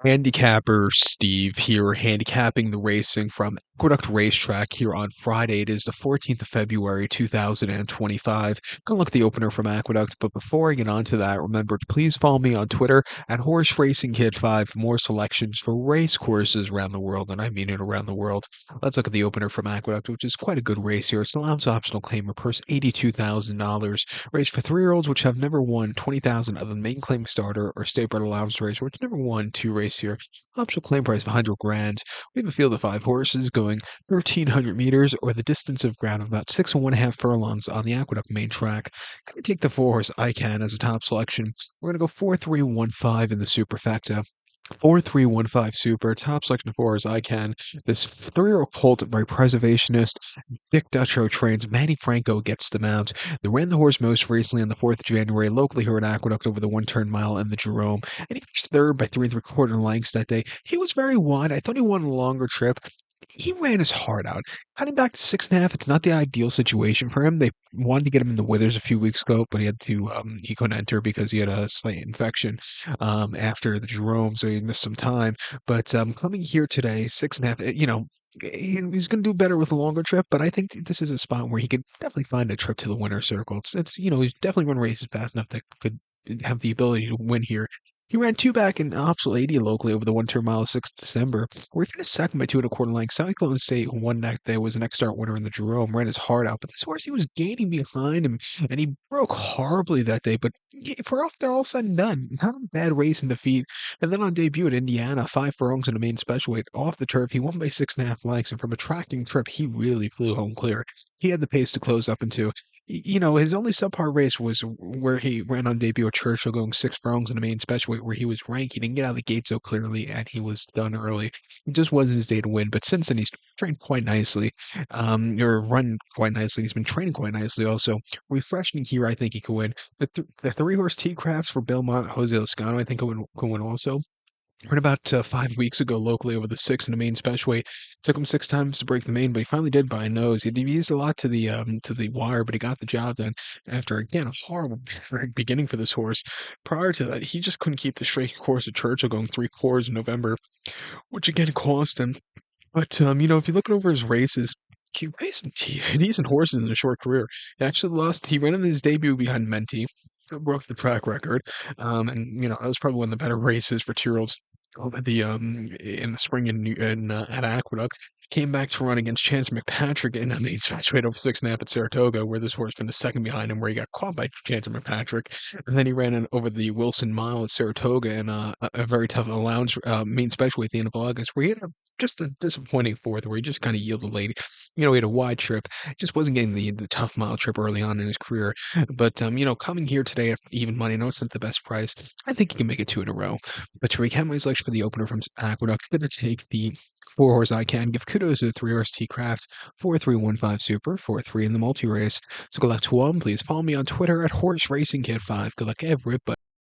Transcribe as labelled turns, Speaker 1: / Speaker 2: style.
Speaker 1: Handicapper Steve here, handicapping the racing from Aqueduct Racetrack here on Friday. It is the 14th of February, 2025. Gonna look at the opener from Aqueduct, but before I get on to that, remember to please follow me on Twitter at Horse Racing Kid 5 for more selections for race courses around the world, and I mean it around the world. Let's look at the opener from Aqueduct, which is quite a good race here. It's an allowance optional claimer purse, $82,000. Race for 3-year-olds which have never won 20,000 of the main claim starter or state bred allowance race, which never won two race here. Optional claim price of 100 grand. We have a field of 5 horses going 1,300 meters or the distance of ground of about 6 1/2 furlongs on the Aqueduct main track. Gonna take the 4 horse I Can as a top selection. We're gonna go 4-3-1-5 in the superfecta. 4-3-1-5 super, top selection of 4 as I Can. This 3-year-old colt by preservationist Dick Dutro trains. Manny Franco gets the mount. They ran the horse most recently on the 4th of January, locally here at Aqueduct over the 1 turn mile and the Jerome. And he finished third by 3 3/4 lengths that day. He was very wide. I thought he won a longer trip. He ran his heart out. Cutting back to 6.5, it's not the ideal situation for him. They wanted to get him in the Withers a few weeks ago, but he couldn't enter because he had a slight infection after the Jerome, so he missed some time. But coming here today, 6.5, he's going to do better with a longer trip, but I think this is a spot where he could definitely find a trip to the winner's circle. He's definitely run races fast enough that could have the ability to win here. He ran two back in optional 80 locally over the 1 turn mile of 6th December, where he finished second by 2 1/4 lengths. Cyclone State, who won that day, was the next start winner in the Jerome, ran his heart out. But this horse, he was gaining behind him, and he broke horribly that day. But for after all said and done, not a bad race in defeat. And then on debut at Indiana, 5 furlongs in the main special weight off the turf, he won by 6.5 lengths. And from a tracking trip, he really flew home clear. He had the pace to close up into. His only subpar race was where he ran on debut at Churchill, going 6 furlongs in the main special weight, where he was ranked. He didn't get out of the gate so clearly, and he was done early. It just wasn't his day to win. But since then, he's trained quite nicely, or run quite nicely. He's been training quite nicely also. Refreshing here, I think he could win. The 3 horse T crafts for Belmont, Jose Lascano, I think could win also. Ran about 5 weeks ago locally over the 6 in the main special weight. Took him 6 times to break the main, but he finally did by a nose. He used a lot to the wire, but he got the job done after again a horrible beginning for this horse. Prior to that, he just couldn't keep the straight course of Churchill, going 3 quarters in November, which again cost him. But if you look over his races, he raced some decent horses in a short career. He actually lost. He ran in his debut behind Menti, broke the track record, and that was probably one of the better races for 2-year-olds over in the spring at Aqueduct. Came back to run against Chance McPatrick in a main stretch weight over 6.5 at Saratoga, where this horse finished second behind him, where he got caught by Chance McPatrick. And then he ran in over the Wilson Mile at Saratoga in a very tough allowance main special weight at the end of August, where he had just a disappointing fourth, where he just kind of yielded late. He had a wide trip, just wasn't getting the tough mile trip early on in his career. But coming here today at even money, I know it's not the best price. I think he can make it 2 in a row. But to recap my selection for the opener from Aqueduct, I'm going to take the 4 horse I Can. Give kudos to the 3 horse T Crafts, 4-3-1-5 Super, 4-3 in the multi race. So good luck to all. Please follow me on Twitter at Horse Racing Kid 5. Good luck, everybody.